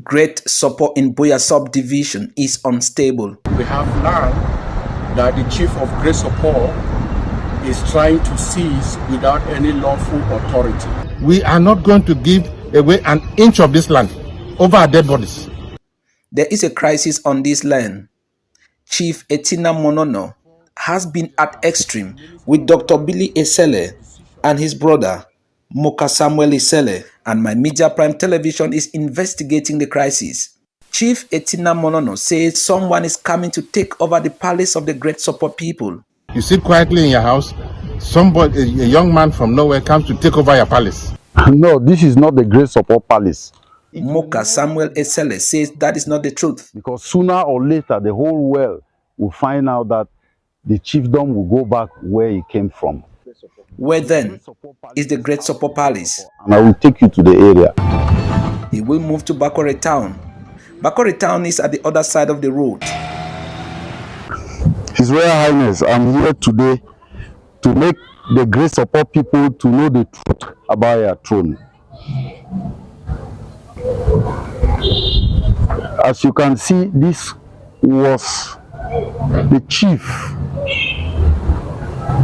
Great Soppo in Buya subdivision is unstable. We have learned that the chief of Great Soppo is trying to seize without any lawful authority. We are not going to give away an inch of this land over our dead bodies. There is a crisis on this land. Chief Etina Monono has been at extreme with Dr. Billy Esele and his brother Moka Samuel Esele, and my Media Prime Television is investigating the crisis. Chief Etina Monono says someone is coming to take over the palace of the Great Soppo people. You sit quietly in your house, somebody, a young man from nowhere comes to take over your palace. No, this is not the Great Soppo Palace. Moka Samuel Esele says that is not the truth. Because sooner or later, the whole world will find out that the chiefdom will go back where it came from. Where then is the Great Soppo Palace? And I will take you to the area. He will move to Bakore Town. Bakore Town is at the other side of the road. His Royal Highness, I'm here today to make the Great Soppo people to know the truth about your throne. As you can see, this was the chief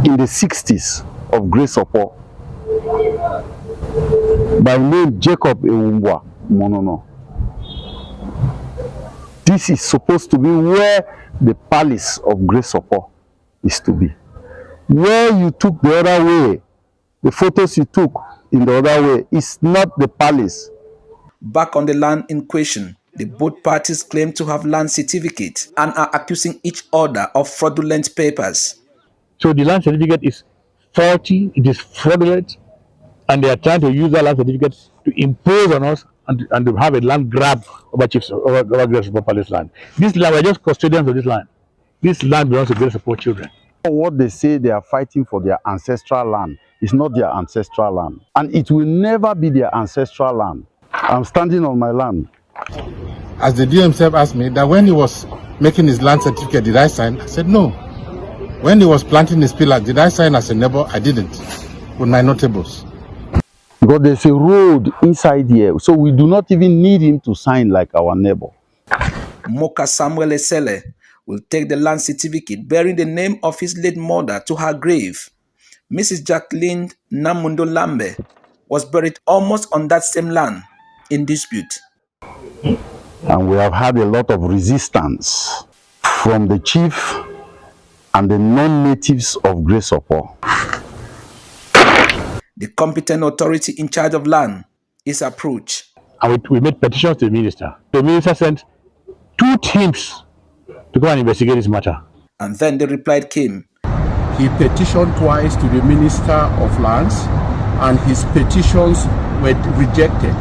in the 60s of Great Soppo by name Jacob Ewumbwa Monono. This is supposed to be where the palace of Great Soppo is to be. Where you took the other way, the photos you took in the other way, is not the palace. Back on the land in question, the both parties claim to have land certificates and are accusing each other of fraudulent papers. So the land certificate is faulty, it is fraudulent, and they are trying to use that land certificate to impose on us and to have a land grab over Great Soppo Palace land. This land, we're just custodians of this land. This land belongs to Great Soppo children. What they say they are fighting for their ancestral land is not their ancestral land. And it will never be their ancestral land. I'm standing on my land. As the DO himself asked me that when he was making his land certificate, did I sign? I said no. When he was planting his pillars, did I sign as a neighbor? I didn't, with my notables. Because there's a road inside here, so we do not even need him to sign like our neighbor. Moka Samuel Esele will take the land certificate bearing the name of his late mother to her grave. Mrs. Jacqueline Namundo Lambe was buried almost on that same land in dispute. And we have had a lot of resistance from the chief and the non-natives of Great Soppo. The competent authority in charge of land is approached. And we made petitions to the minister. The minister sent 2 teams to go and investigate this matter. And then the reply came. He petitioned twice to the Minister of Lands, and his petitions were rejected.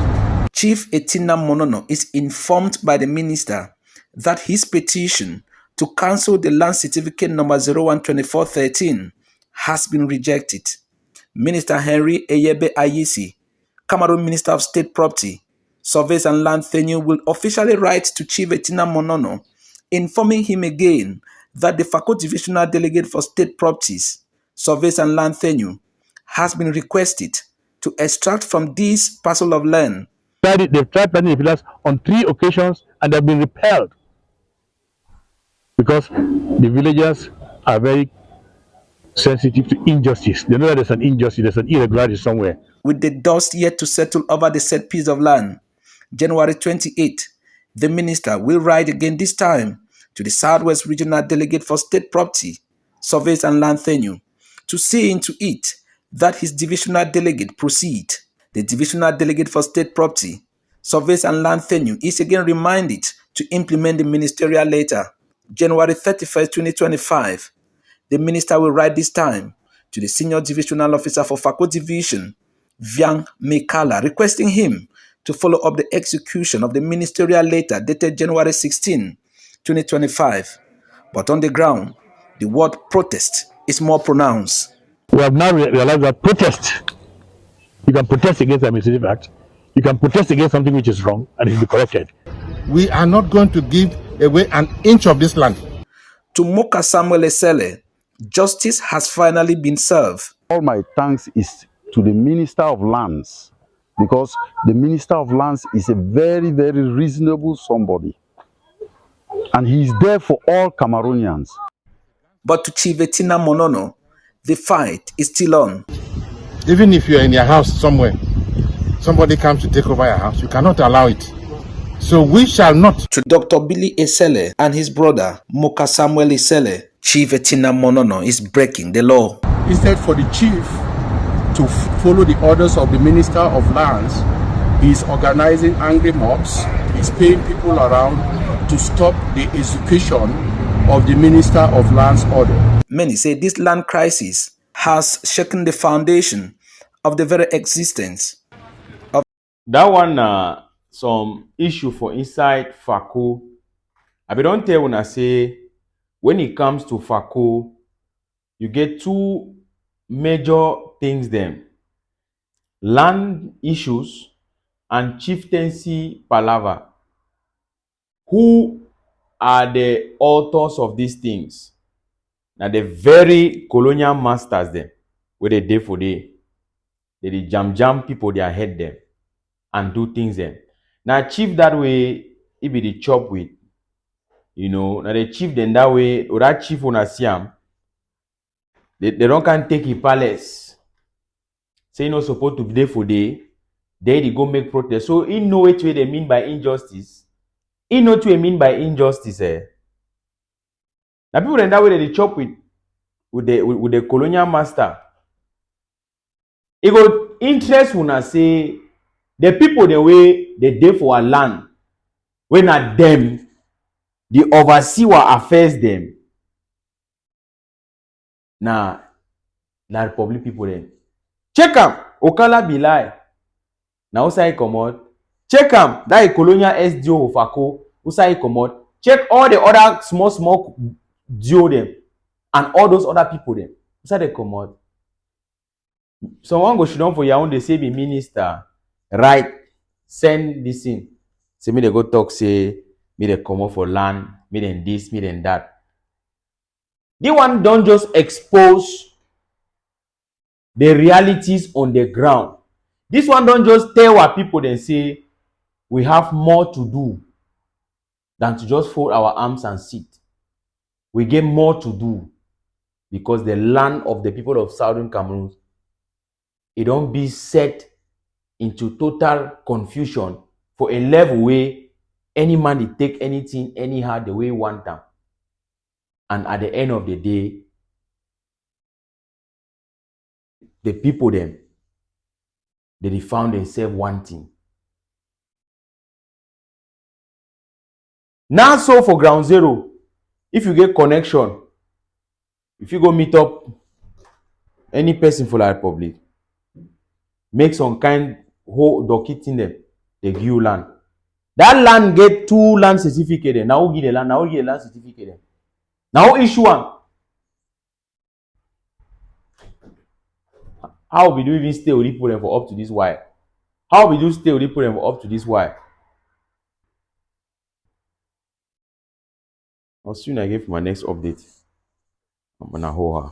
Chief Etina Monono is informed by the minister that his petition to cancel the land certificate number 012413 has been rejected. Minister Henry Eyebe Ayisi, Cameroon Minister of State Property, Surveys and Land Tenure, will officially write to Chief Etina Monono, informing him again that the Fako Divisional Delegate for State Properties, Surveys and Land Tenure has been requested to extract from this parcel of land. They've tried planting the pillars on 3 occasions and they've been repelled because the villagers are very sensitive to injustice. They know that there's an injustice, there's an irregularity somewhere. With the dust yet to settle over the said piece of land, January 28, the minister will write again, this time to the Southwest Regional Delegate for State Property, Surveys and Land Tenure, to see into it that his divisional delegate proceed. The divisional delegate for State Property, Surveys and Land Tenure is again reminded to implement the ministerial letter. January 31st, 2025, the minister will write this time to the Senior Divisional Officer for Fako Division, Viang Mekala, requesting him to follow up the execution of the ministerial letter dated January 16, 2025. But on the ground, the word protest is more pronounced. We have now realized that protest, you can protest against the administrative act, you can protest against something which is wrong and it will be corrected. We are not going to give away an inch of this land. To Moka Samuel Esele, justice has finally been served. All my thanks is to the Minister of Lands because the Minister of Lands is a very, very reasonable somebody. And he is there for all Cameroonians. But to Chief Etina Monono, the fight is still on. Even if you're in your house somewhere, somebody comes to take over your house, you cannot allow it. So we shall not. To Dr. Billy Esele and his brother, Moka Samuel Esele, Chief Etina Monono is breaking the law. Instead for the chief to follow the orders of the Minister of Lands, he's organizing angry mobs, he's paying people around to stop the execution of the Minister of Lands order. Many say this land crisis has shaken the foundation of the very existence of that one some issue for inside Fako. I be don't tell when I say when it comes to Fako, you get two major things them: land issues and chieftaincy palaver. Who are the authors of these things? Now the very colonial masters them, where they day for day, they jam people their head them and do things them. Now chief that way, it be the chop with. You know, now the chief then that way, or that chief on a siam, they don't can take a palace. Say no supposed to be there for day, they go make protest. So he know which way they mean by injustice. He know what they mean by injustice. Now people then that way they chop with the colonial master. It go interest when I say the people the way they dey for a land, when at them, the oversee what affairs them. Now, na Republic people then. Check am, Okala be lie. Now outside come out. Check am, that colonial SDO of Fako, outside come out. Check all the other small DO them and all those other people them. Outside they come out. Someone go down for your own, they say be minister, right? Send this in. Say me they go talk, say me they come out for land, me then this, me then that. The one don't just expose the realities on the ground. This one don't just tell our people and say we have more to do than to just fold our arms and sit. We get more to do because the land of the people of Southern Cameroon, it don't be set into total confusion for a level where any man they take anything anyhow the way he want them. And at the end of the day, the people them, they found themselves wanting. Now so for ground zero, if you get connection, if you go meet up any person for the Republic, make some kind whole docket in them, they give you land. That land get 2 land certificate. Now who give the land? Now who give the land certificate? Now who issue one? How we do even stay with people for up to this why? How we do stay with people for up to this why? I'll soon I give my next update. I'm gonna hold her.